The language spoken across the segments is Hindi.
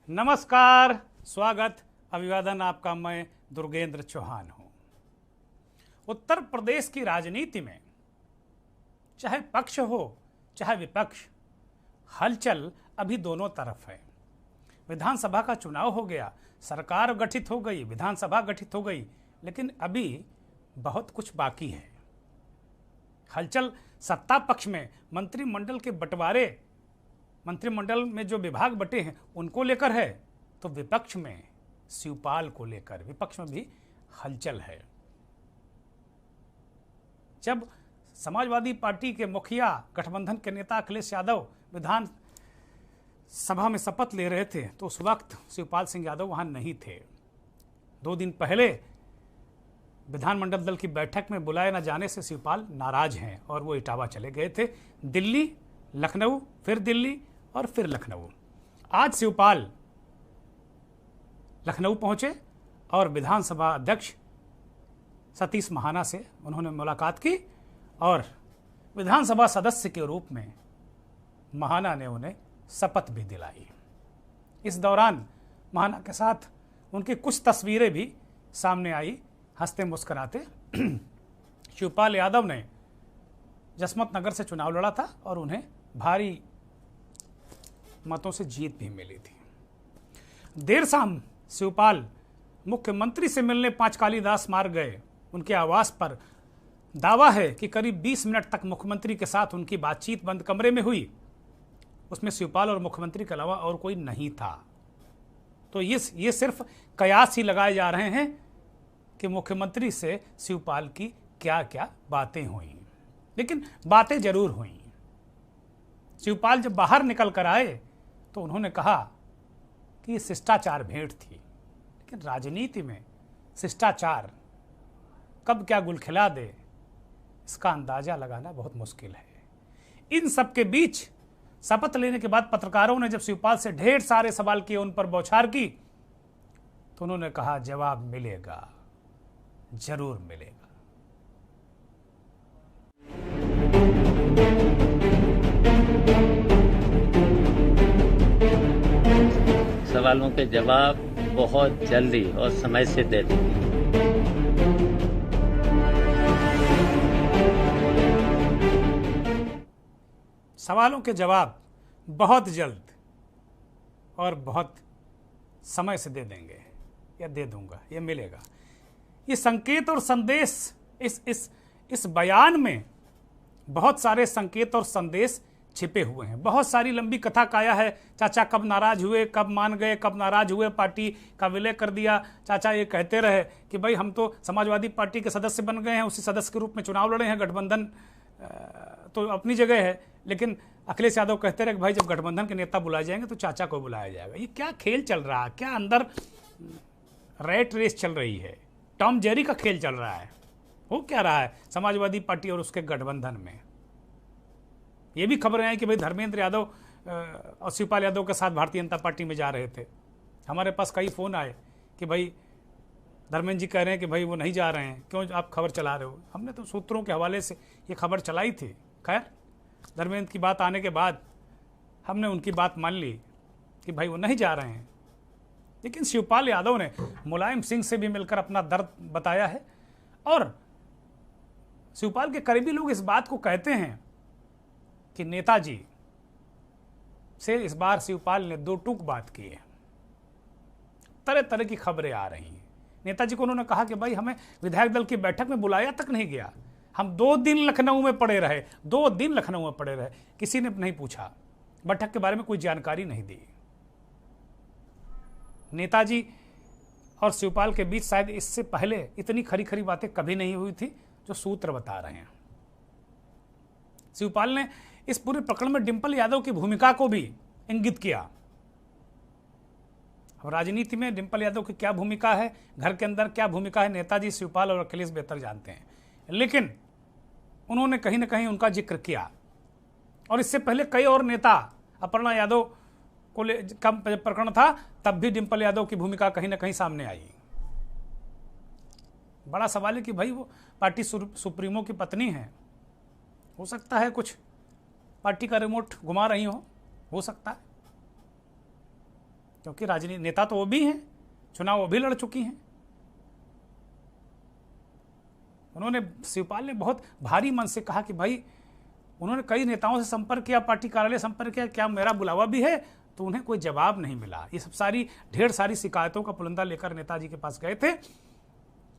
नमस्कार, स्वागत, अभिवादन आपका। मैं दुर्गेंद्र चौहान हूं। उत्तर प्रदेश की राजनीति में चाहे पक्ष हो चाहे विपक्ष, हलचल अभी दोनों तरफ है। विधानसभा का चुनाव हो गया, सरकार गठित हो गई, विधानसभा गठित हो गई, लेकिन अभी बहुत कुछ बाकी है। हलचल सत्ता पक्ष में मंत्रिमंडल के बंटवारे, मंत्रिमंडल में जो विभाग बटे हैं उनको लेकर है, तो विपक्ष में शिवपाल को लेकर विपक्ष में भी हलचल है। जब समाजवादी पार्टी के मुखिया गठबंधन के नेता अखिलेश यादव विधान सभा में शपथ ले रहे थे तो उस वक्त शिवपाल सिंह यादव वहां नहीं थे। 2 दिन पहले विधानमंडल दल की बैठक में बुलाए न जाने से शिवपाल नाराज हैं और वो इटावा चले गए थे। दिल्ली, लखनऊ, फिर दिल्ली और फिर लखनऊ। आज शिवपाल लखनऊ पहुंचे और विधानसभा अध्यक्ष सतीश महाना से उन्होंने मुलाकात की और विधानसभा सदस्य के रूप में महाना ने उन्हें शपथ भी दिलाई। इस दौरान महाना के साथ उनकी कुछ तस्वीरें भी सामने आई। हंसते मुस्कुराते शिवपाल यादव ने जसमत नगर से चुनाव लड़ा था और उन्हें भारी मतों से जीत भी मिली थी। देर शाम शिवपाल मुख्यमंत्री से मिलने पांच कालीदास मार्ग गए। उनके आवास पर दावा है कि करीब 20 मिनट तक मुख्यमंत्री के साथ उनकी बातचीत बंद कमरे में हुई। उसमें शिवपाल और मुख्यमंत्री के अलावा और कोई नहीं था। तो ये सिर्फ कयास ही लगाए जा रहे हैं कि मुख्यमंत्री से शिवपाल की क्या क्या बातें हुई, लेकिन बातें जरूर हुई। शिवपाल जब बाहर निकल कर आए तो उन्होंने कहा कि ये शिष्टाचार भेंट थी, लेकिन राजनीति में शिष्टाचार कब क्या गुल खिला दे इसका अंदाजा लगाना बहुत मुश्किल है। इन सब के बीच शपथ लेने के बाद पत्रकारों ने जब शिवपाल से ढेर सारे सवाल किए, उन पर बौछार की, तो उन्होंने कहा जवाब मिलेगा, जरूर मिलेगा। सवालों के जवाब बहुत जल्दी और समय से दे देंगे। सवालों के जवाब बहुत जल्द और बहुत समय से दे देंगे या दे दूंगा, ये मिलेगा। ये संकेत और संदेश, इस बयान में बहुत सारे संकेत और संदेश छिपे हुए हैं। बहुत सारी लंबी कथा काया है। चाचा कब नाराज हुए, कब मान गए, कब नाराज हुए, पार्टी का विलय कर दिया। चाचा ये कहते रहे कि भाई हम तो समाजवादी पार्टी के सदस्य बन गए हैं, उसी सदस्य के रूप में चुनाव लड़े हैं। गठबंधन तो अपनी जगह है, लेकिन अखिलेश यादव कहते रहे कि भाई जब गठबंधन के नेता बुलाए जाएंगे तो चाचा को बुलाया जाएगा। ये क्या खेल चल रहा है? क्या अंदर रैट रेस चल रही है? टॉम जेरी का खेल चल रहा है? हो क्या रहा है समाजवादी पार्टी और उसके गठबंधन में? ये भी खबरें हैं कि भाई धर्मेंद्र यादव और शिवपाल यादव के साथ भारतीय जनता पार्टी में जा रहे थे। हमारे पास कई फ़ोन आए कि भाई धर्मेंद्र जी कह रहे हैं कि भाई वो नहीं जा रहे हैं, क्यों आप खबर चला रहे हो? हमने तो सूत्रों के हवाले से ये खबर चलाई थी। खैर, धर्मेंद्र की बात आने के बाद हमने उनकी बात मान ली कि भाई वो नहीं जा रहे हैं। लेकिन शिवपाल यादव ने मुलायम सिंह से भी मिलकर अपना दर्द बताया है और शिवपाल के करीबी लोग इस बात को कहते हैं कि नेताजी से इस बार शिवपाल ने 2 टूक बात की है। तरह तरह की खबरें आ रही हैं। नेताजी को उन्होंने कहा कि भाई हमें विधायक दल की बैठक में बुलाया तक नहीं गया, हम 2 दिन लखनऊ में पड़े रहे, 2 दिन लखनऊ में पड़े रहे, किसी ने नहीं पूछा, बैठक के बारे में कोई जानकारी नहीं दी। नेताजी और शिवपाल के बीच शायद इससे पहले इतनी खरी खरी बातें कभी नहीं हुई थी जो सूत्र बता रहे हैं। शिवपाल ने इस पूरे प्रकरण में डिंपल यादव की भूमिका को भी इंगित किया। अब राजनीति में डिंपल यादव की क्या भूमिका है, घर के अंदर क्या भूमिका है, नेताजी, शिवपाल और अखिलेश बेहतर जानते हैं। लेकिन उन्होंने कहीं ना कहीं उनका जिक्र किया और इससे पहले कई और नेता, अपर्णा यादव को कम प्रकरण था तब भी डिंपल यादव की भूमिका कहीं ना कहीं सामने आई। बड़ा सवाल है कि भाई वो पार्टी सुप्रीमो की पत्नी है, हो सकता है कुछ पार्टी का रिमोट घुमा रही हो सकता है। क्योंकि राजनीति नेता तो वो भी हैं, चुनाव वो भी लड़ चुकी हैं। उन्होंने, शिवपाल ने बहुत भारी मन से कहा कि भाई, उन्होंने कई नेताओं से संपर्क किया, पार्टी कार्यालय संपर्क किया, क्या मेरा बुलावा भी है, तो उन्हें कोई जवाब नहीं मिला। ये सब सारी ढेर सारी शिकायतों का पुलिंदा लेकर नेताजी के पास गए थे।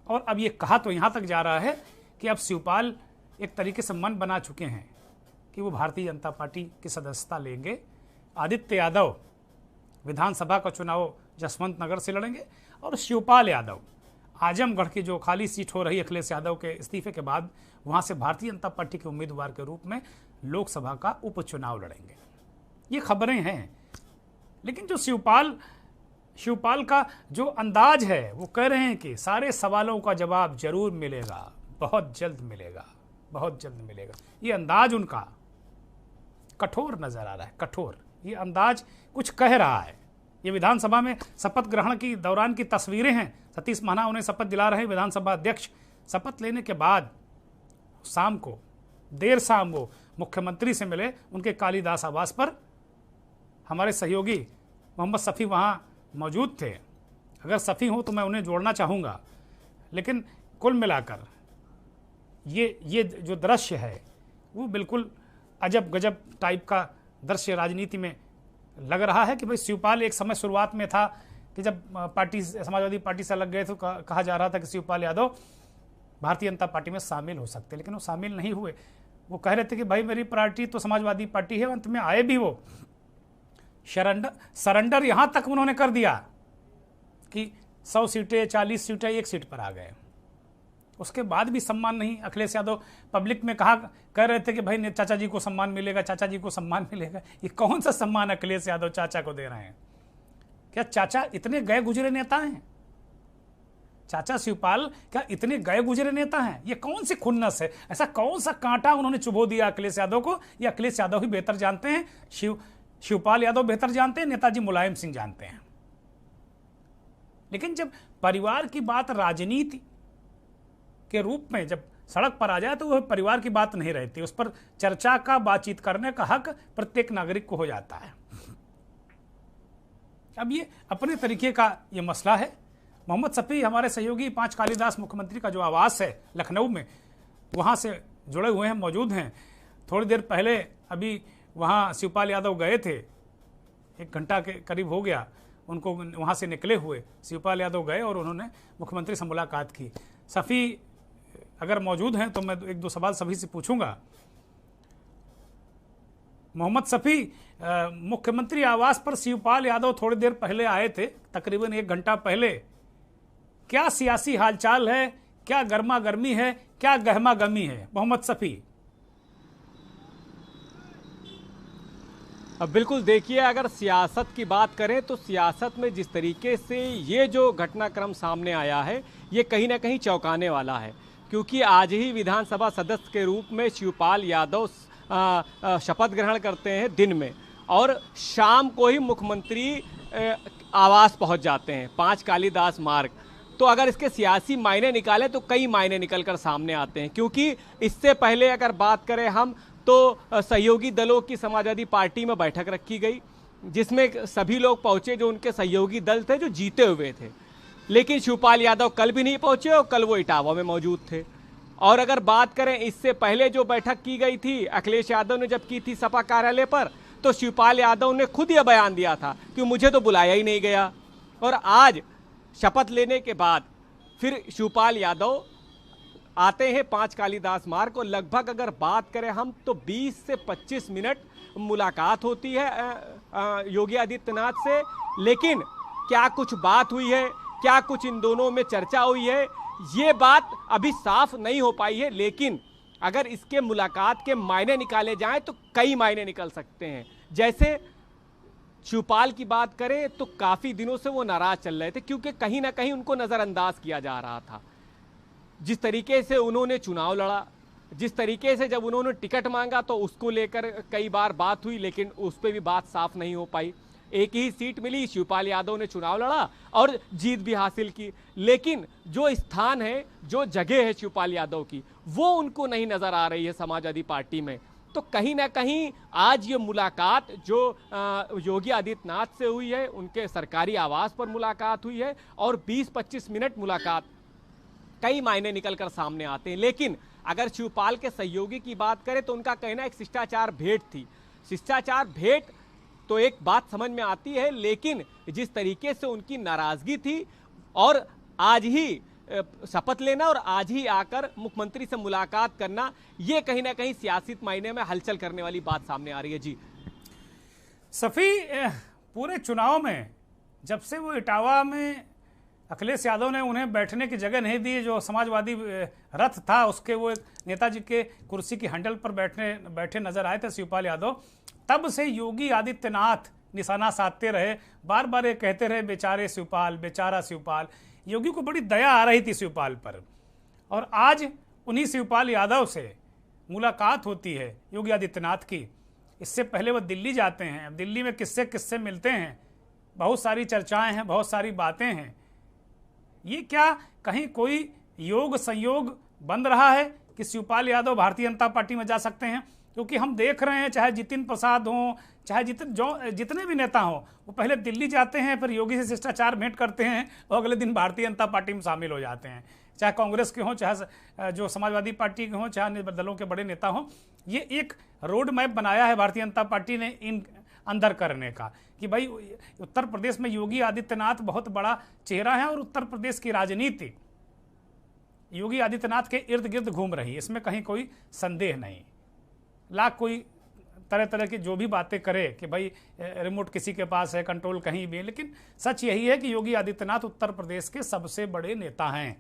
और अब ये कहा तो यहाँ तक जा रहा है कि अब शिवपाल एक तरीके से मन बना चुके हैं कि वो भारतीय जनता पार्टी की सदस्यता लेंगे। आदित्य यादव विधानसभा का चुनाव जसवंत नगर से लड़ेंगे और शिवपाल यादव आजमगढ़ की जो खाली सीट हो रही अखिलेश यादव के इस्तीफे के बाद वहाँ से भारतीय जनता पार्टी के उम्मीदवार के रूप में लोकसभा का उपचुनाव लड़ेंगे। ये खबरें हैं। लेकिन जो शिवपाल का जो अंदाज है, वो कह रहे हैं कि सारे सवालों का जवाब जरूर मिलेगा, बहुत जल्द मिलेगा, बहुत जल्द मिलेगा। ये अंदाज उनका कठोर नजर आ रहा है, कठोर। ये अंदाज कुछ कह रहा है। ये विधानसभा में शपथ ग्रहण की दौरान की तस्वीरें हैं। सतीश महाना उन्हें शपथ दिला रहे हैं, विधानसभा अध्यक्ष। शपथ लेने के बाद शाम को, देर शाम, वो मुख्यमंत्री से मिले उनके कालीदास आवास पर। हमारे सहयोगी मोहम्मद सफ़ी वहाँ मौजूद थे। अगर सफ़ी हो तो मैं उन्हें जोड़ना चाहूँगा। लेकिन कुल मिलाकर ये जो दृश्य है वो बिल्कुल अजब गजब टाइप का दृश्य राजनीति में लग रहा है कि भाई शिवपाल, एक समय शुरुआत में था कि जब पार्टी, समाजवादी पार्टी से अलग गए तो कहा जा रहा था कि शिवपाल यादव भारतीय जनता पार्टी में शामिल हो सकते, लेकिन वो शामिल नहीं हुए। वो कह रहे थे कि भाई मेरी पार्टी तो समाजवादी पार्टी है। अंत में आए भी वो, सरेंडर यहाँ तक उन्होंने कर दिया कि 100 सीटें, 40 सीटें, 1 सीट पर आ गए। उसके बाद भी सम्मान नहीं। अखिलेश यादव पब्लिक में कह रहे थे कि भाई चाचा जी को सम्मान मिलेगा, चाचा जी को सम्मान मिलेगा। ये कौन सा सम्मान अखिलेश यादव चाचा को दे रहे हैं? क्या चाचा इतने गए गुजरे नेता हैं? चाचा शिवपाल क्या इतने गए गुजरे नेता हैं? ये कौन सी खुन्नस है? ऐसा कौन सा कांटा उन्होंने चुभो दिया अखिलेश यादव को? ये अखिलेश यादव ही बेहतर जानते हैं, शिवपाल यादव बेहतर जानते हैं, नेताजी मुलायम सिंह जानते हैं। लेकिन जब परिवार की बात राजनीति के रूप में जब सड़क पर आ जाए तो वह परिवार की बात नहीं रहती। उस पर चर्चा का, बातचीत करने का हक प्रत्येक नागरिक को हो जाता है। अब ये अपने तरीके का ये मसला है। मोहम्मद सफ़ी हमारे सहयोगी 5 कालीदास मुख्यमंत्री का जो आवास है लखनऊ में, वहाँ से जुड़े हुए हैं, मौजूद हैं। थोड़ी देर पहले अभी वहाँ शिवपाल यादव गए थे, 1 घंटा के करीब हो गया उनको वहाँ से निकले हुए। शिवपाल यादव गए और उन्होंने मुख्यमंत्री से मुलाकात की। सफ़ी अगर मौजूद हैं तो मैं 1-2 सवाल सभी से पूछूंगा। मोहम्मद सफ़ी, मुख्यमंत्री आवास पर शिवपाल यादव थोड़ी देर पहले आए थे, तकरीबन 1 घंटा पहले। क्या सियासी हालचाल है? क्या गर्मा गर्मी है? क्या गहमा गमी है? मोहम्मद सफ़ी। अब बिल्कुल देखिए, अगर सियासत की बात करें तो सियासत में जिस तरीके से ये जो घटनाक्रम सामने आया है, ये कहीं ना कहीं चौंकाने वाला है। क्योंकि आज ही विधानसभा सदस्य के रूप में शिवपाल यादव शपथ ग्रहण करते हैं दिन में, और शाम को ही मुख्यमंत्री आवास पहुंच जाते हैं, 5 कालीदास मार्ग। तो अगर इसके सियासी मायने निकालें तो कई मायने निकल कर सामने आते हैं। क्योंकि इससे पहले अगर बात करें हम तो सहयोगी दलों की समाजवादी पार्टी में बैठक रखी गई, जिसमें सभी लोग पहुंचे जो उनके सहयोगी दल थे, जो जीते हुए थे। लेकिन शिवपाल यादव कल भी नहीं पहुंचे और कल वो इटावा में मौजूद थे। और अगर बात करें इससे पहले जो बैठक की गई थी, अखिलेश यादव ने जब की थी सपा कार्यालय पर, तो शिवपाल यादव ने खुद यह बयान दिया था कि मुझे तो बुलाया ही नहीं गया। और आज शपथ लेने के बाद फिर शिवपाल यादव आते हैं 5 कालीदास मार्ग को। लगभग अगर बात करें हम तो 20 से 25 मिनट मुलाकात होती है योगी आदित्यनाथ से। लेकिन क्या कुछ बात हुई है, क्या कुछ इन दोनों में चर्चा हुई है, ये बात अभी साफ नहीं हो पाई है। लेकिन अगर इसके मुलाकात के मायने निकाले जाएं तो कई मायने निकल सकते हैं। जैसे शिवपाल की बात करें तो काफ़ी दिनों से वो नाराज चल रहे थे, क्योंकि कहीं ना कहीं उनको नज़रअंदाज किया जा रहा था। जिस तरीके से उन्होंने चुनाव लड़ा, जिस तरीके से जब उन्होंने टिकट मांगा तो उसको लेकर कई बार बात हुई, लेकिन उस पर भी बात साफ नहीं हो पाई। एक ही सीट मिली, शिवपाल यादव ने चुनाव लड़ा और जीत भी हासिल की, लेकिन जो स्थान है, जो जगह है शिवपाल यादव की, वो उनको नहीं नज़र आ रही है समाजवादी पार्टी में। तो कहीं ना कहीं आज ये मुलाकात जो योगी आदित्यनाथ से हुई है, उनके सरकारी आवास पर मुलाकात हुई है और 20-25 मिनट मुलाकात, कई मायने निकलकर सामने आते हैं। लेकिन अगर शिवपाल के सहयोगी की बात करें तो उनका कहना एक शिष्टाचार भेंट थी। शिष्टाचार भेंट तो एक बात समझ में आती है, लेकिन जिस तरीके से उनकी नाराजगी थी और आज ही शपथ लेना और आज ही आकर मुख्यमंत्री से मुलाकात करना, ये कहीं ना कहीं सियासी मायने में हलचल करने वाली बात सामने आ रही है। जी सफ़ी, पूरे चुनाव में जब से वो इटावा में अखिलेश यादव ने उन्हें बैठने की जगह नहीं दी, जो समाजवादी रथ था उसके वो नेताजी के कुर्सी की हैंडल पर बैठे नजर आए थे शिवपाल यादव, तब से योगी आदित्यनाथ निशाना साधते रहे, बार बार ये कहते रहे बेचारे शिवपाल, बेचारा शिवपाल। योगी को बड़ी दया आ रही थी शिवपाल पर, और आज उन्हीं शिवपाल यादव से मुलाकात होती है योगी आदित्यनाथ की। इससे पहले वो दिल्ली जाते हैं, दिल्ली में किससे किससे मिलते हैं, बहुत सारी चर्चाएं हैं, बहुत सारी बातें हैं। ये क्या कहीं कोई योग संयोग बन रहा है कि शिवपाल यादव भारतीय जनता पार्टी में जा सकते हैं? क्योंकि हम देख रहे हैं, चाहे जितिन प्रसाद हों, चाहे जितने भी नेता हों, वो पहले दिल्ली जाते हैं, फिर योगी से शिष्टाचार भेंट करते हैं और अगले दिन भारतीय जनता पार्टी में शामिल हो जाते हैं। चाहे कांग्रेस के हों, चाहे जो समाजवादी पार्टी के हों, चाहे अन्य दलों के बड़े नेता हों। ये एक रोड मैप बनाया है भारतीय जनता पार्टी ने इन अंदर करने का कि भाई उत्तर प्रदेश में योगी आदित्यनाथ बहुत बड़ा चेहरा है और उत्तर प्रदेश की राजनीति योगी आदित्यनाथ के इर्द गिर्द घूम रही है, इसमें कहीं कोई संदेह नहीं। लाख कोई तरह तरह की जो भी बातें करे कि भाई रिमोट किसी के पास है, कंट्रोल कहीं भी है, लेकिन सच यही है कि योगी आदित्यनाथ उत्तर प्रदेश के सबसे बड़े नेता हैं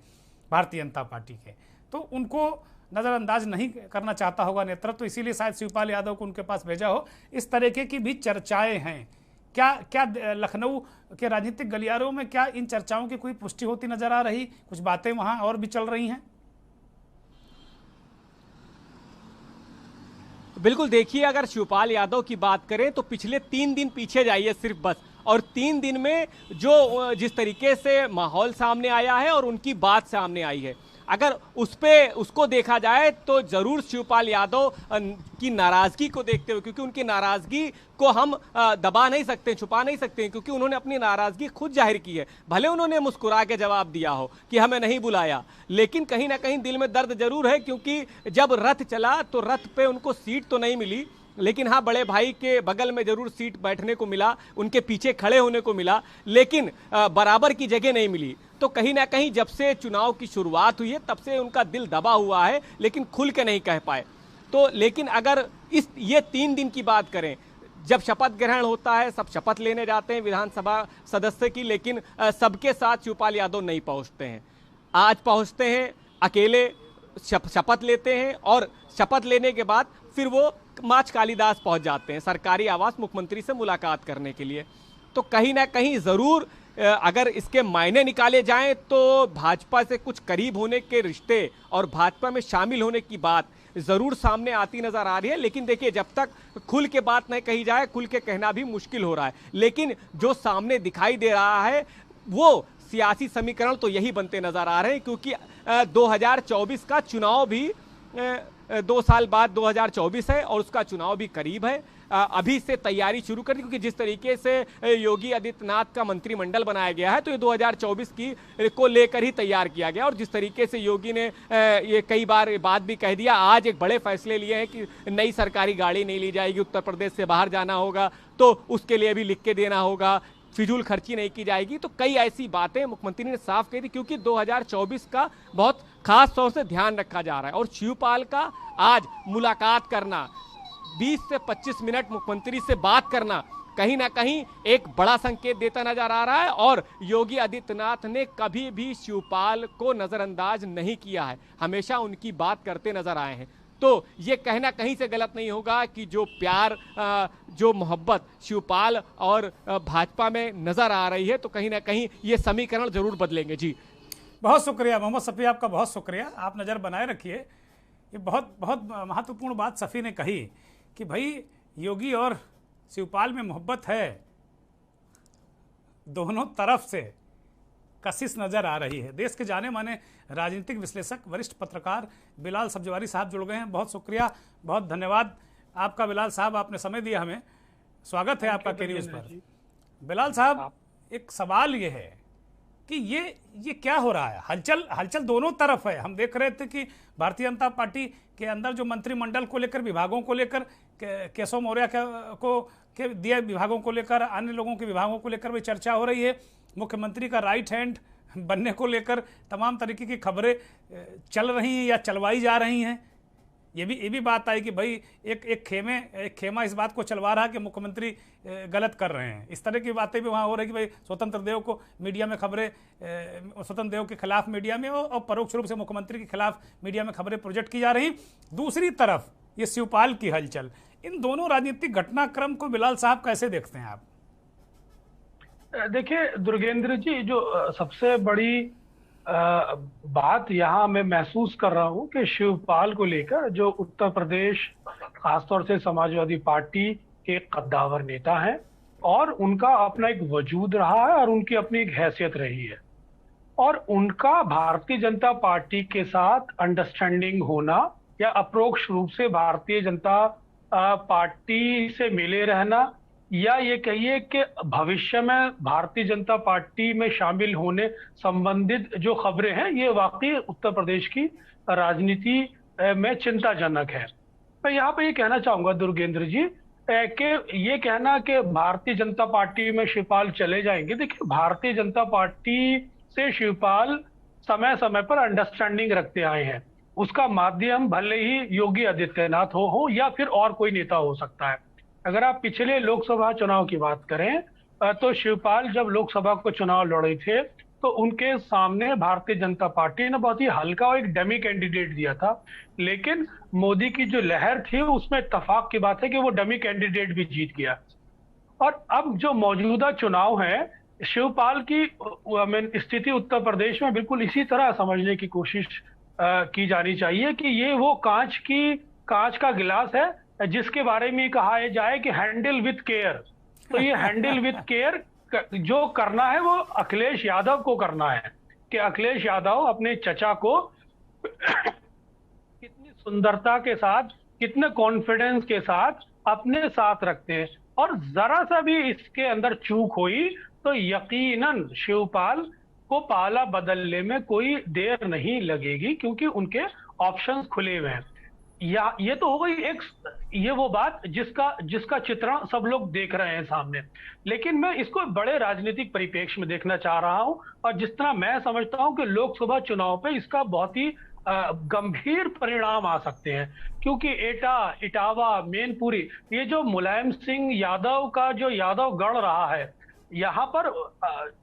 भारतीय जनता पार्टी के, तो उनको नज़रअंदाज नहीं करना चाहता होगा नेतृत्व, तो इसीलिए शायद शिवपाल यादव को उनके पास भेजा हो। इस तरीके की भी चर्चाएं हैं। क्या लखनऊ के राजनीतिक गलियारों में क्या इन चर्चाओं की कोई पुष्टि होती नजर आ रही? कुछ बातें वहां और भी चल रही हैं? बिल्कुल, देखिए, अगर शिवपाल यादव की बात करें तो पिछले 3 दिन पीछे जाइए सिर्फ बस, और 3 दिन में जो जिस तरीके से माहौल सामने आया है और उनकी बात सामने आई है, अगर उसको देखा जाए तो जरूर शिवपाल यादव की नाराजगी को देखते हुए, क्योंकि उनकी नाराजगी को हम दबा नहीं सकते, छुपा नहीं सकते, क्योंकि उन्होंने अपनी नाराजगी खुद जाहिर की है। भले उन्होंने मुस्कुरा के जवाब दिया हो कि हमें नहीं बुलाया, लेकिन कहीं ना कहीं दिल में दर्द जरूर है, क्योंकि जब रथ चला तो रथ पे उनको सीट तो नहीं मिली, लेकिन हाँ, बड़े भाई के बगल में जरूर सीट बैठने को मिला, उनके पीछे खड़े होने को मिला, लेकिन बराबर की जगह नहीं मिली। तो कहीं ना कहीं जब से चुनाव की शुरुआत हुई है तब से उनका दिल दबा हुआ है, लेकिन खुल के नहीं कह पाए। तो लेकिन अगर ये 3 दिन की बात करें, जब शपथ ग्रहण होता है, सब शपथ लेने जाते हैं विधानसभा सदस्य की, लेकिन सबके साथ शिवपाल यादव नहीं पहुंचते हैं। आज पहुंचते हैं अकेले, शपथ लेते हैं, और शपथ लेने के बाद फिर वो माच कालीदास पहुंच जाते हैं सरकारी आवास मुख्यमंत्री से मुलाकात करने के लिए। तो कहीं ना कहीं जरूर अगर इसके मायने निकाले जाएं तो भाजपा से कुछ करीब होने के रिश्ते और भाजपा में शामिल होने की बात जरूर सामने आती नजर आ रही है। लेकिन देखिए, जब तक खुल के बात नहीं कही जाए, खुल के कहना भी मुश्किल हो रहा है। लेकिन जो सामने दिखाई दे रहा है वो सियासी समीकरण तो यही बनते नजर आ रहे हैं, क्योंकि 2024 का चुनाव भी 2 साल बाद 2024 है और उसका चुनाव भी करीब है। अभी से तैयारी शुरू कर दी, क्योंकि जिस तरीके से योगी आदित्यनाथ का मंत्रिमंडल बनाया गया है तो ये 2024 की को लेकर ही तैयार किया गया। और जिस तरीके से योगी ने ये कई बार बात भी कह दिया, आज एक बड़े फैसले लिए हैं कि नई सरकारी गाड़ी नहीं ली जाएगी, उत्तर प्रदेश से बाहर जाना होगा तो उसके लिए भी लिख के देना होगा, फिजूल खर्ची नहीं की जाएगी। तो कई ऐसी बातें मुख्यमंत्री ने साफ कही थी, क्योंकि 2024 का बहुत खास तौर से ध्यान रखा जा रहा है। और शिवपाल का आज मुलाकात करना, 20 से 25 मिनट मुख्यमंत्री से बात करना, कहीं ना कहीं एक बड़ा संकेत देता नजर आ रहा है। और योगी आदित्यनाथ ने कभी भी शिवपाल को नजरअंदाज नहीं किया है, हमेशा उनकी बात करते नजर आए हैं। तो ये कहना कहीं से गलत नहीं होगा कि जो प्यार, जो मोहब्बत शिवपाल और भाजपा में नजर आ रही है, तो कहीं ना कहीं ये समीकरण जरूर बदलेंगे। जी, बहुत शुक्रिया मोहम्मद सफ़ी, आपका बहुत शुक्रिया। आप नज़र बनाए रखिए। ये बहुत बहुत महत्वपूर्ण बात सफ़ी ने कही कि भाई योगी और शिवपाल में मोहब्बत है, दोनों तरफ से कशिश नजर आ रही है। देश के जाने माने राजनीतिक विश्लेषक, वरिष्ठ पत्रकार बिलाल सब्जवारी साहब जुड़ गए हैं। बहुत शुक्रिया, बहुत धन्यवाद आपका बिलाल साहब, आपने समय दिया हमें, स्वागत है आपका के न्यूज़ पर। बिलाल साहब, एक सवाल ये है कि ये क्या हो रहा है? हलचल दोनों तरफ है। हम देख रहे थे कि भारतीय जनता पार्टी के अंदर जो मंत्रिमंडल को लेकर, विभागों को लेकर, केशव मौर्य के दिए विभागों को लेकर, अन्य लोगों के विभागों को लेकर भी चर्चा हो रही है। मुख्यमंत्री का राइट हैंड बनने को लेकर तमाम तरीके की खबरें चल रही हैं या चलवाई जा रही हैं। ये भी बात आई कि भाई एक खेमा इस बात को चलवा रहा है कि मुख्यमंत्री गलत कर रहे हैं। इस तरह की बातें भी वहाँ हो रही कि भाई स्वतंत्र देव को मीडिया में खबरें, स्वतंत्र देव के खिलाफ मीडिया में और परोक्ष रूप से मुख्यमंत्री के खिलाफ मीडिया में खबरें प्रोजेक्ट की जा रही। दूसरी तरफ ये शिवपाल की हलचल, इन दोनों राजनीतिक घटनाक्रम को बिलाल साहब कैसे देखते हैं आप? देखिए दुर्गेंद्र जी, जो सबसे बड़ी बात यहाँ मैं महसूस कर रहा हूँ कि शिवपाल को लेकर, जो उत्तर प्रदेश खासतौर से समाजवादी पार्टी के कद्दावर नेता हैं और उनका अपना एक वजूद रहा है और उनकी अपनी एक हैसियत रही है, और उनका भारतीय जनता पार्टी के साथ अंडरस्टैंडिंग होना या अप्रोक्ष रूप से भारतीय जनता पार्टी से मिले रहना, या ये कहिए कि भविष्य में भारतीय जनता पार्टी में शामिल होने संबंधित जो खबरें हैं, ये वाकई उत्तर प्रदेश की राजनीति में चिंताजनक है। मैं यहाँ पे ये कहना चाहूंगा दुर्गेंद्र जी कि ये कहना कि भारतीय जनता पार्टी में शिवपाल चले जाएंगे, देखिए भारतीय जनता पार्टी से शिवपाल समय समय पर अंडरस्टैंडिंग रखते आए हैं। उसका माध्यम भले ही योगी आदित्यनाथ हो या फिर और कोई नेता हो सकता है। अगर आप पिछले लोकसभा चुनाव की बात करें तो शिवपाल जब लोकसभा को चुनाव लड़े थे तो उनके सामने भारतीय जनता पार्टी ने बहुत ही हल्का और एक डमी कैंडिडेट दिया था, लेकिन मोदी की जो लहर थी उसमें इत्तेफाक की बात है कि वो डमी कैंडिडेट भी जीत गया। और अब जो मौजूदा चुनाव है, शिवपाल की स्थिति उत्तर प्रदेश में बिल्कुल इसी तरह समझने की कोशिश की जानी चाहिए कि ये वो कांच का गिलास है जिसके बारे में कहा जाए कि हैंडल विथ केयर। तो ये हैंडल विथ केयर जो करना है वो अखिलेश यादव को करना है कि अखिलेश यादव अपने चचा को कितनी सुंदरता के साथ, कितने कॉन्फिडेंस के साथ अपने साथ रखते हैं, और जरा सा भी इसके अंदर चूक हुई तो यकीनन शिवपाल को पाला बदलने में कोई देर नहीं लगेगी, क्योंकि उनके ऑप्शंस खुले हुए हैं। या ये तो हो गई ये वो बात जिसका चित्रण सब लोग देख रहे हैं सामने, लेकिन मैं इसको बड़े राजनीतिक परिप्रेक्ष्य में देखना चाह रहा हूं, और जिस तरह मैं समझता हूं कि लोकसभा चुनाव पे इसका बहुत ही गंभीर परिणाम आ सकते हैं, क्योंकि एटा, इटावा, मैनपुरी, ये जो मुलायम सिंह यादव का जो यादव गढ़ रहा है, यहाँ पर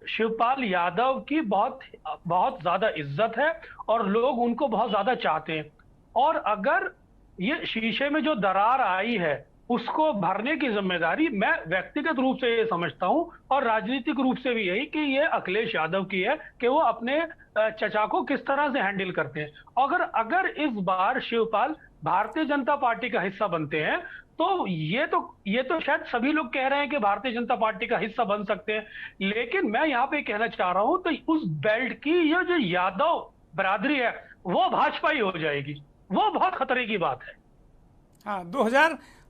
शिवपाल यादव की बहुत ज्यादा इज्जत है और लोग उनको बहुत ज्यादा चाहते हैं। और अगर ये शीशे में जो दरार आई है उसको भरने की जिम्मेदारी मैं व्यक्तिगत रूप से ये समझता हूं, और राजनीतिक रूप से भी यही कि ये अखिलेश यादव की है कि वो अपने चचा को किस तरह से हैंडल करते हैं। अगर इस बार शिवपाल भारतीय जनता पार्टी का हिस्सा बनते हैं तो ये तो शायद सभी लोग कह रहे हैं कि भारतीय जनता पार्टी का हिस्सा बन सकते हैं, लेकिन मैं यहाँ पे कहना चाह रहा हूं तो उस बेल्ट की ये जो यादव बरादरी है वो भाजपा ही हो जाएगी। वो बहुत खतरे की बात है। हाँ,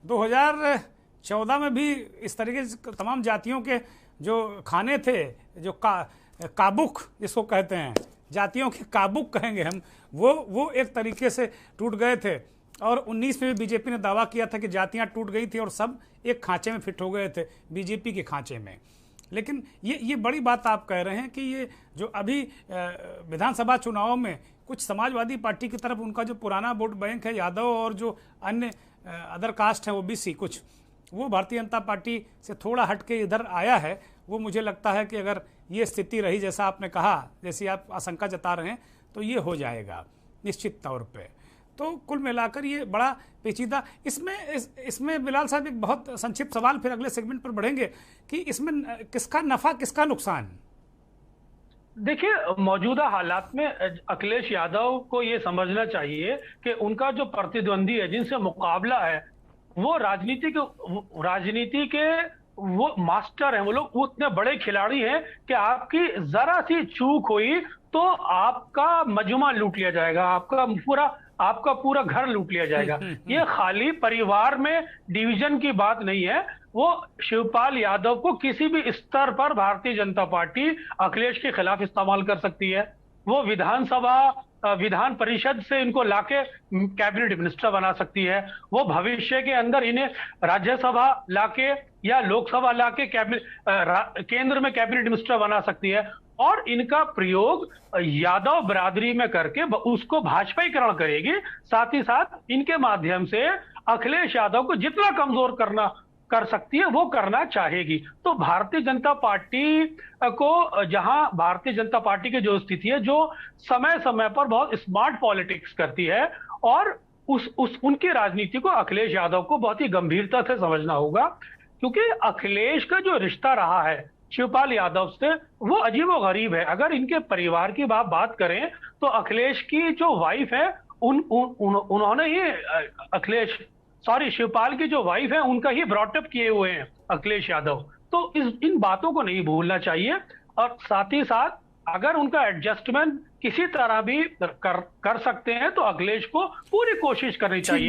2014 में भी इस तरीके से तमाम जातियों के जो खाने थे, जो काबुक जिसको कहते हैं, जातियों के काबुक कहेंगे हम, वो एक तरीके से टूट गए थे। और 19 में भी बीजेपी ने दावा किया था कि जातियां टूट गई थी और सब एक खांचे में फिट हो गए थे, बीजेपी के खांचे में। लेकिन ये बड़ी बात आप कह रहे हैं कि ये जो अभी विधानसभा चुनाव में कुछ समाजवादी पार्टी की तरफ उनका जो पुराना वोट बैंक है यादव, और जो अन्य अदर कास्ट है ओबीसी कुछ, वो भारतीय जनता पार्टी से थोड़ा हटके इधर आया है। वो मुझे लगता है कि अगर ये स्थिति रही जैसा आपने कहा, जैसी आप आशंका जता रहे हैं, तो ये हो जाएगा निश्चित तौर पे। तो कुल मिलाकर ये बड़ा पेचीदा, इसमें बिलाल साहब एक बहुत संक्षिप्त सवाल, फिर अगले सेगमेंट पर बढ़ेंगे कि इसमें किसका नफा किसका नुकसान? देखिए, मौजूदा हालात में अखिलेश यादव को ये समझना चाहिए कि उनका जो प्रतिद्वंदी है, जिनसे मुकाबला है, वो राजनीति के वो मास्टर हैं, वो लोग उतने बड़े खिलाड़ी हैं कि आपकी जरा सी चूक हुई तो आपका मजमा लूट लिया जाएगा, आपका पूरा आपका पूरा घर लूट लिया जाएगा। ये खाली परिवार में डिवीजन की बात नहीं है, वो शिवपाल यादव को किसी भी स्तर पर भारतीय जनता पार्टी अखिलेश के खिलाफ इस्तेमाल कर सकती है। वो विधान परिषद से इनको लाके कैबिनेट मिनिस्टर बना सकती है। वो भविष्य के अंदर इन्हें राज्यसभा लाके या लोकसभा लाके केंद्र में कैबिनेट मिनिस्टर बना सकती है। और इनका प्रयोग यादव बिरादरी में करके उसको भाजपाईकरण करेगी। साथ ही साथ इनके माध्यम से अखिलेश यादव को जितना कमजोर कर सकती है वो करना चाहेगी। तो भारतीय जनता पार्टी को, जहां भारतीय जनता पार्टी की जो स्थिति है, जो समय समय पर बहुत स्मार्ट पॉलिटिक्स करती है, और उनकी राजनीति को अखिलेश यादव को बहुत ही गंभीरता से समझना होगा। क्योंकि अखिलेश का जो रिश्ता रहा है शिवपाल यादव से, वो अजीबोगरीब है। अगर इनके परिवार की बात करें तो अखिलेश की जो वाइफ है उन्होंने ही शिवपाल की जो वाइफ है उनका ही ब्रॉटअप किए हुए हैं अखिलेश यादव। तो इन बातों को नहीं भूलना चाहिए। और साथ ही साथ अगर उनका एडजस्टमेंट किसी तरह भी कर सकते हैं तो अखिलेश को पूरी कोशिश करनी चाहिए।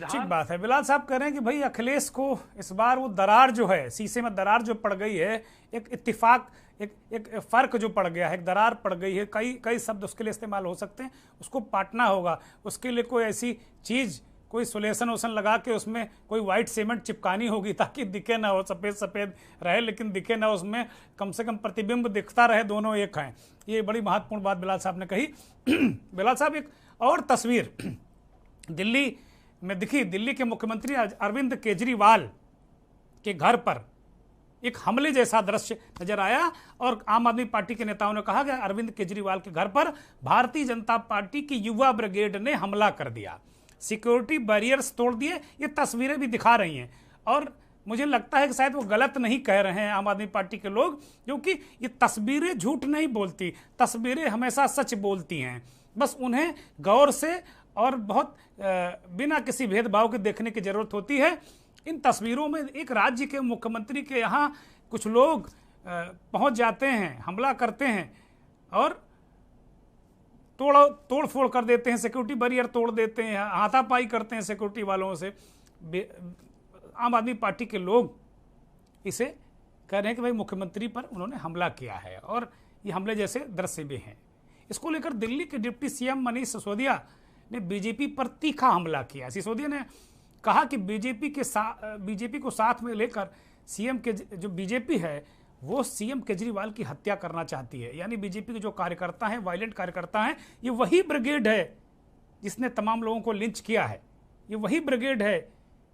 ठीक बात है। बिलाल साहब कह रहे हैं कि भाई अखिलेश को इस बार वो दरार जो है, शीशे में दरार जो पड़ गई है, एक इत्तेफाक, एक फर्क जो पड़ गया है, एक दरार पड़ गई है, कई शब्द उसके लिए इस्तेमाल हो सकते हैं, उसको पाटना होगा। उसके लिए कोई ऐसी चीज, कोई सोलेशन वोसन लगा के उसमें कोई व्हाइट सीमेंट चिपकानी होगी ताकि दिखे ना हो, सफेद सफेद रहे लेकिन दिखे ना, उसमें कम से कम प्रतिबिंब दिखता रहे, दोनों एक हैं। ये बड़ी महत्वपूर्ण बात बिलाल साहब ने कही। बिलाल साहब, एक और तस्वीर दिल्ली में दिखी। दिल्ली के मुख्यमंत्री अरविंद केजरीवाल के घर पर एक हमले जैसा दृश्य नजर आया और आम आदमी पार्टी के नेताओं ने कहा कि अरविंद केजरीवाल के घर पर भारतीय जनता पार्टी की युवा ब्रिगेड ने हमला कर दिया, सिक्योरिटी बैरियर्स तोड़ दिए। ये तस्वीरें भी दिखा रही हैं और मुझे लगता है कि शायद वो गलत नहीं कह रहे हैं आम आदमी पार्टी के लोग, क्योंकि ये तस्वीरें झूठ नहीं बोलती, तस्वीरें हमेशा सच बोलती हैं। बस उन्हें गौर से और बहुत बिना किसी भेदभाव के देखने की जरूरत होती है। इन तस्वीरों में एक राज्य के मुख्यमंत्री के यहाँ कुछ लोग पहुंच जाते हैं, हमला करते हैं और तोड़ फोड़ कर देते हैं, सिक्योरिटी बैरियर तोड़ देते हैं, हाथापाई करते हैं सिक्योरिटी वालों से। आम आदमी पार्टी के लोग इसे कह रहे हैं कि भाई मुख्यमंत्री पर उन्होंने हमला किया है और ये हमले जैसे दृश्य भी हैं। इसको लेकर दिल्ली के डिप्टी सीएम मनीष सिसोदिया ने बीजेपी पर तीखा हमला किया। सिसोदिया ने कहा कि बीजेपी को साथ में लेकर सीएम के जो बीजेपी है वो सीएम केजरीवाल की हत्या करना चाहती है। यानी बीजेपी के जो कार्यकर्ता हैं, वायलेंट कार्यकर्ता हैं, ये वही ब्रिगेड है जिसने तमाम लोगों को लिंच किया है, ये वही ब्रिगेड है।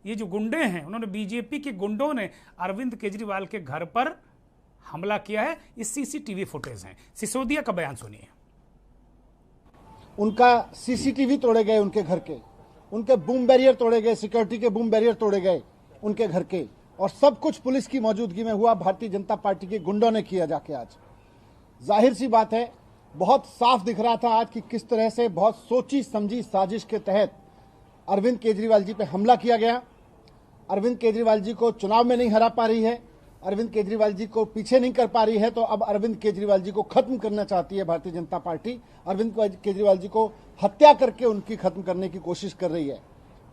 ये जो गुंडे हैं, उन्होंने बीजेपी के गुंडों ने अरविंद केजरीवाल के घर पर हमला किया है। ये सीसीटीवी फुटेज हैं। सिसोदिया का बयान सुनिए। उनका सीसीटीवी तोड़े गए, उनके घर के, उनके बूम बैरियर तोड़े गए, सिक्योरिटी के बूम बैरियर तोड़े गए उनके घर के, और सब कुछ पुलिस की मौजूदगी में हुआ, भारतीय जनता पार्टी के गुंडों ने किया जाके। आज जाहिर सी बात है, बहुत साफ दिख रहा था आज कि किस तरह से बहुत सोची समझी साजिश के तहत अरविंद केजरीवाल जी पे हमला किया गया। अरविंद केजरीवाल जी को चुनाव में नहीं हरा पा रही है, अरविंद केजरीवाल जी को पीछे नहीं कर पा रही है, तो अब अरविंद केजरीवाल जी को खत्म करना चाहती है भारतीय जनता पार्टी। अरविंद केजरीवाल जी को हत्या करके उनकी खत्म करने की कोशिश कर रही है।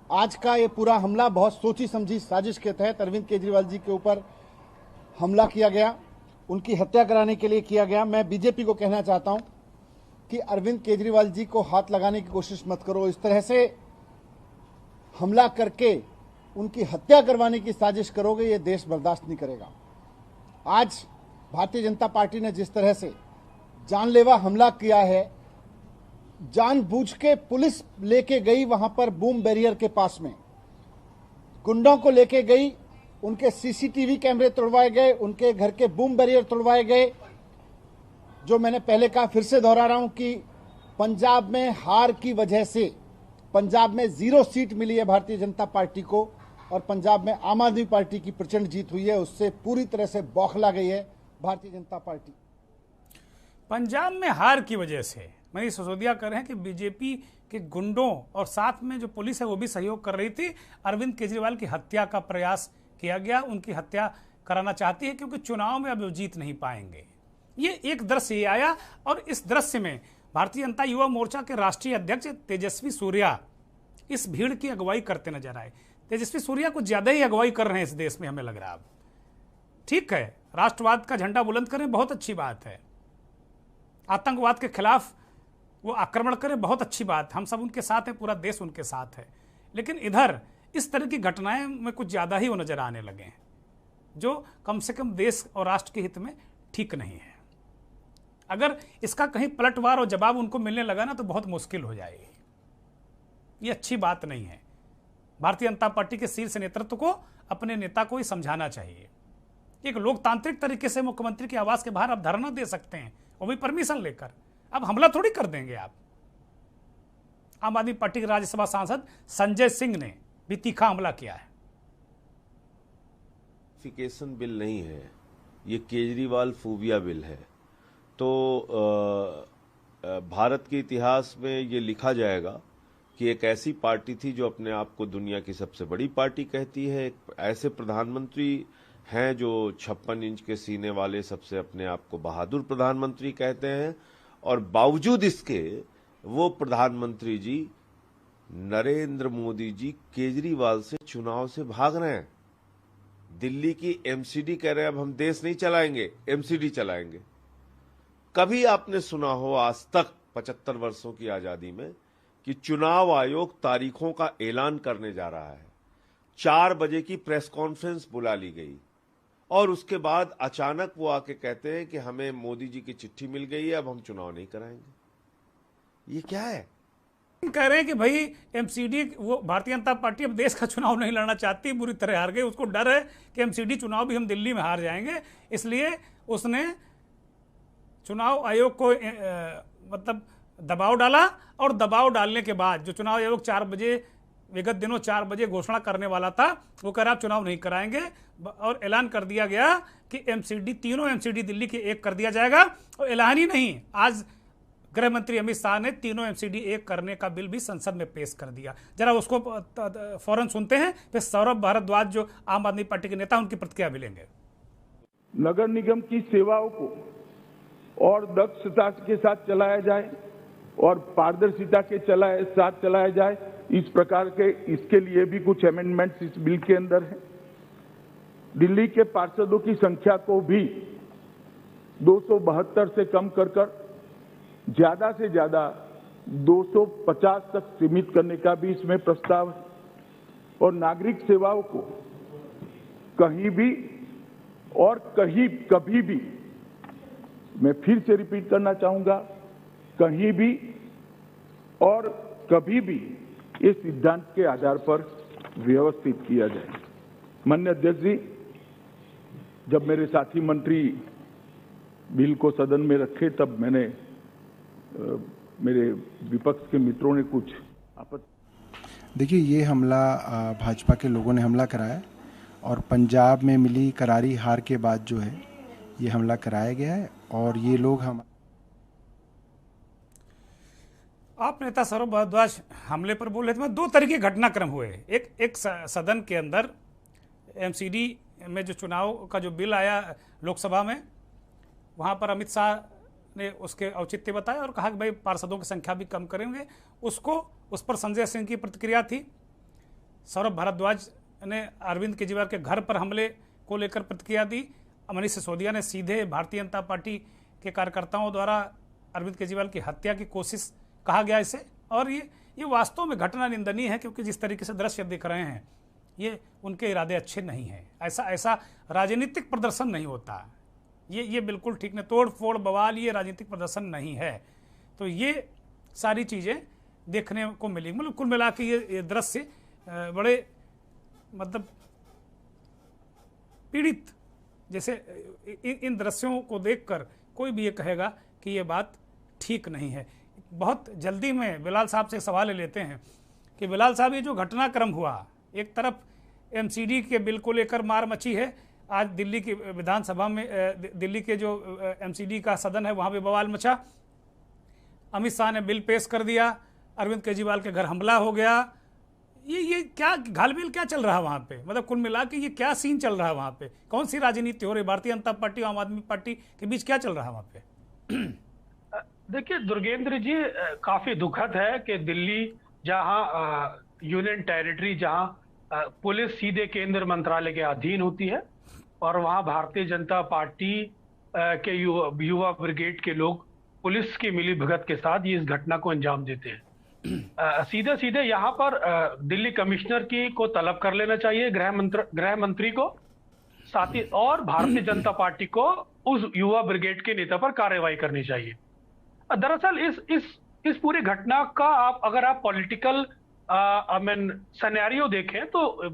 आज का ये पूरा हमला बहुत सोची समझी साजिश के तहत अरविंद केजरीवाल जी के ऊपर हमला किया गया, उनकी हत्या कराने के लिए किया गया। मैं बीजेपी को कहना चाहता हूं कि अरविंद केजरीवाल जी को हाथ लगाने की कोशिश मत करो। इस तरह से हमला करके उनकी हत्या करवाने की साजिश करोगे, ये देश बर्दाश्त नहीं करेगा। आज भारतीय जनता पार्टी ने जिस तरह से जानलेवा हमला किया है, जानबूझ के पुलिस लेके गई वहां पर बूम बैरियर के पास में, गुंडों को लेके गई, उनके सीसीटीवी कैमरे तोड़वाए गए, उनके घर के बूम बैरियर तोड़वाए गए। जो मैंने पहले कहा, फिर से दोहरा रहा हूं कि पंजाब में हार की वजह से, पंजाब में 0 सीट मिली है भारतीय जनता पार्टी को और पंजाब में आम आदमी पार्टी की प्रचंड जीत हुई है, उससे पूरी तरह से बौखला गई है भारतीय जनता पार्टी। पंजाब में हार की वजह से मनीष सिसोदिया कह रहे हैं कि बीजेपी के गुंडों और साथ में जो पुलिस है वो भी सहयोग कर रही थी। अरविंद केजरीवाल की हत्या का प्रयास किया गया, उनकी हत्या कराना चाहती है क्योंकि चुनाव में अब वो जीत नहीं पाएंगे। ये एक दृश्य आया और इस दृश्य में भारतीय जनता युवा मोर्चा के राष्ट्रीय अध्यक्ष तेजस्वी सूर्या इस भीड़ की अगुवाई करते नजर आए। तेजस्वी सूर्या कुछ ज्यादा ही अगुवाई कर रहे हैं इस देश में, हमें लग रहा है। अब ठीक है, राष्ट्रवाद का झंडा बुलंद करें, बहुत अच्छी बात है। आतंकवाद के खिलाफ वो आक्रमण करें, बहुत अच्छी बात, हम सब उनके साथ हैं, पूरा देश उनके साथ है। लेकिन इधर इस तरह की घटनाएं में कुछ ज्यादा ही वो नजर आने लगे हैं, जो कम से कम देश और राष्ट्र के हित में ठीक नहीं है। अगर इसका कहीं पलटवार और जवाब उनको मिलने लगा ना तो बहुत मुश्किल हो जाएगी। ये अच्छी बात नहीं है। भारतीय जनता पार्टी के शीर्ष नेतृत्व को अपने नेता को ही समझाना चाहिए। एक लोकतांत्रिक तरीके से मुख्यमंत्री के आवास के बाहर आप धरना दे सकते हैं, वो भी परमिशन लेकर। अब हमला थोड़ी कर देंगे आप। आम आदमी पार्टी के राज्यसभा सांसद संजय सिंह ने भी तीखा हमला किया है। बिल नहीं है, ये केजरीवाल फोबिया बिल है। तो भारत के इतिहास में ये लिखा जाएगा कि एक ऐसी पार्टी थी जो अपने आप को दुनिया की सबसे बड़ी पार्टी कहती है, एक ऐसे प्रधानमंत्री हैं जो 56 इंच के सीने वाले सबसे अपने आप को बहादुर प्रधानमंत्री कहते हैं, और बावजूद इसके वो प्रधानमंत्री जी नरेंद्र मोदी जी केजरीवाल से चुनाव से भाग रहे हैं। दिल्ली की एमसीडी कह रहे हैं अब हम देश नहीं चलाएंगे, एमसीडी चलाएंगे। कभी आपने सुना हो आज तक 75 वर्षों की आजादी में कि चुनाव आयोग तारीखों का ऐलान करने जा रहा है? 4 बजे की प्रेस कॉन्फ्रेंस बुला ली गई और उसके बाद अचानक वो आके कहते हैं कि हमें मोदी जी की चिट्ठी मिल गई है, अब हम चुनाव नहीं कराएंगे। ये क्या है? कह रहे हैं कि भाई एमसीडी, वो भारतीय जनता पार्टी अब देश का चुनाव नहीं लड़ना चाहती, बुरी तरह हार गई, उसको डर है कि एमसीडी चुनाव भी हम दिल्ली में हार जाएंगे, इसलिए उसने चुनाव आयोग को मतलब दबाव डाला। और दबाव डालने के बाद जो चुनाव आयोग 4 बजे विगत दिनों 4 बजे घोषणा करने वाला था, वो कह रहा आप चुनाव नहीं कराएंगे, और ऐलान कर दिया गया कि एमसीडी, तीनों एमसीडी दिल्ली के एक कर दिया जाएगा। और ऐलान ही नहीं, आज गृह मंत्री अमित शाह ने तीनों एमसीडी एक करने का बिल भी संसद में पेश कर दिया। जरा उसको फौरन सुनते हैं, फिर सौरभ भारद्वाज जो आम आदमी पार्टी के नेता, उनकी प्रतिक्रिया भी लेंगे। नगर निगम की सेवाओं को और दक्षता के साथ चलाया जाए और पारदर्शिता के साथ चलाया जाए, इस प्रकार के इसके लिए भी कुछ अमेंडमेंट्स इस बिल के अंदर है। दिल्ली के पार्षदों की संख्या को भी 272 से कम कर ज्यादा से ज्यादा 250 तक सीमित करने का भी इसमें प्रस्ताव है। और नागरिक सेवाओं को कहीं भी और कभी भी, मैं फिर से रिपीट करना चाहूंगा, कहीं भी और कभी भी इस सिद्धांत के आधार पर व्यवस्थित किया जाए। माननीय अध्यक्ष जी, जब मेरे साथी मंत्री बिल को सदन में रखे तब मैंने मेरे विपक्ष के मित्रों ने कुछ आपत्ति। देखिए, ये हमला भाजपा के लोगों ने हमला कराया और पंजाब में मिली करारी हार के बाद जो है ये हमला कराया गया है। और ये लोग आप नेता सौरभ भारद्वाज हमले पर बोल रहे थे। 2 तरह के घटनाक्रम हुए। एक सदन के अंदर एमसीडी में जो चुनाव का जो बिल आया लोकसभा में, वहां पर अमित शाह ने उसके औचित्य बताया और कहा कि भाई पार्षदों की संख्या भी कम करेंगे। उस पर संजय सिंह की प्रतिक्रिया थी। सौरभ भारद्वाज ने अरविंद केजरीवाल के घर पर हमले को लेकर प्रतिक्रिया दी। मनीष सिसोदिया ने सीधे भारतीय जनता पार्टी के कार्यकर्ताओं द्वारा अरविंद केजरीवाल की हत्या की कोशिश कहा गया इसे। और ये वास्तव में घटना निंदनीय है, क्योंकि जिस तरीके से दृश्य दिख रहे हैं ये उनके इरादे अच्छे नहीं हैं। ऐसा राजनीतिक प्रदर्शन नहीं होता। ये बिल्कुल ठीक नहीं, तोड़ फोड़ बवाल, ये राजनीतिक प्रदर्शन नहीं है। तो ये सारी चीज़ें देखने को मिली। मतलब कुल मिला के ये दृश्य बड़े मतलब पीड़ित जैसे इन दृश्यों को देखकर कोई भी ये कहेगा कि ये बात ठीक नहीं है। बहुत जल्दी में बिलाल साहब से सवाल ले लेते हैं कि बिलाल साहब, ये जो घटनाक्रम हुआ, एक तरफ एमसीडी के बिल को लेकर मार मची है, आज दिल्ली की विधानसभा में दिल्ली के जो एमसीडी का सदन है वहाँ भी बवाल मचा, अमित शाह ने बिल पेश कर दिया, अरविंद केजरीवाल के घर हमला हो गया। ये क्या घालमेल क्या चल रहा है वहाँ पे? मतलब कुल मिला के ये क्या सीन चल रहा है वहाँ पे? कौन सी राजनीति हो रही? भारतीय जनता पार्टी और आम आदमी पार्टी के बीच क्या चल रहा है वहाँ पे? देखिए दुर्गेंद्र जी, काफी दुखद है कि दिल्ली जहां यूनियन टेरिटरी, जहां पुलिस सीधे केंद्र मंत्रालय के अधीन होती है और वहां भारतीय जनता पार्टी के युवा ब्रिगेड के लोग पुलिस की मिलीभगत के साथ ये इस घटना को अंजाम देते हैं। सीधे सीधे यहाँ पर दिल्ली कमिश्नर की को तलब कर लेना चाहिए, गृह मंत्री को, साथ ही और भारतीय जनता पार्टी को उस युवा ब्रिगेड के नेता पर कार्रवाई करनी चाहिए। दरअसल इस पूरी घटना का अगर आप पॉलिटिकल सिनेरियो देखें तो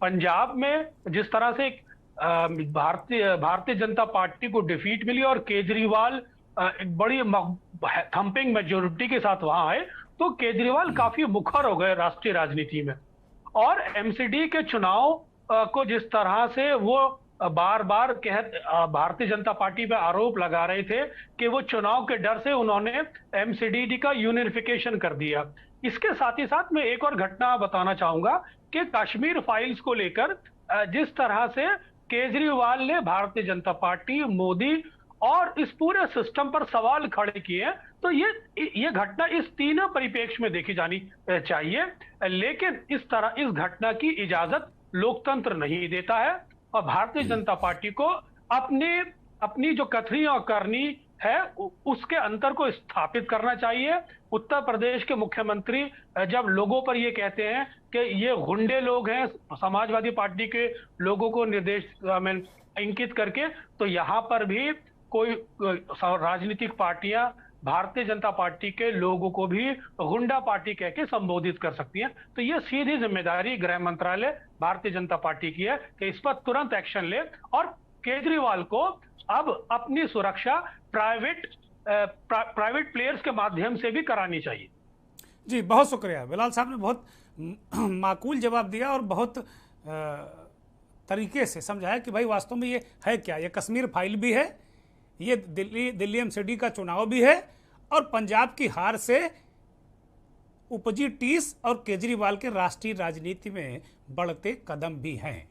पंजाब में जिस तरह से भारतीय जनता पार्टी को डिफीट मिली और केजरीवाल एक बड़ी थंपिंग मेजोरिटी के साथ वहां आए, तो केजरीवाल काफी मुखर हो गए राष्ट्रीय राजनीति में। और एमसीडी के चुनाव को जिस तरह से वो बार बार भारतीय जनता पार्टी पे आरोप लगा रहे थे कि वो चुनाव के डर से उन्होंने एमसीडी का यूनिफिकेशन कर दिया। इसके साथ ही साथ मैं एक और घटना बताना चाहूंगा कि कश्मीर फाइल्स को लेकर जिस तरह से केजरीवाल ने भारतीय जनता पार्टी, मोदी और इस पूरे सिस्टम पर सवाल खड़े किए हैं, तो ये घटना इस तीनों परिप्रेक्ष्य में देखी जानी चाहिए। लेकिन इस घटना की इजाजत लोकतंत्र नहीं देता है और भारतीय जनता पार्टी को अपनी जो कथनी और करनी है उसके अंतर को स्थापित करना चाहिए। उत्तर प्रदेश के मुख्यमंत्री जब लोगों पर ये कहते हैं कि ये गुंडे लोग हैं, समाजवादी पार्टी के लोगों को निर्देश इंकित करके, तो यहाँ पर भी कोई राजनीतिक पार्टियां भारतीय जनता पार्टी के लोगों को भी गुंडा पार्टी कह के संबोधित कर सकती हैं। तो ये सीधी जिम्मेदारी गृह मंत्रालय भारतीय जनता पार्टी की है कि इस पर तुरंत एक्शन ले और केजरीवाल को अब अपनी सुरक्षा प्राइवेट प्लेयर्स के माध्यम से भी करानी चाहिए। जी बहुत शुक्रिया। बिलाल साहब ने बहुत माकूल जवाब दिया और बहुत तरीके से समझाया कि भाई वास्तव में ये है क्या। ये कश्मीर फाइल भी है, ये दिल्ली एमसीडी का चुनाव भी है और पंजाब की हार से उपजी टीस और केजरीवाल के राष्ट्रीय राजनीति में बढ़ते कदम भी हैं।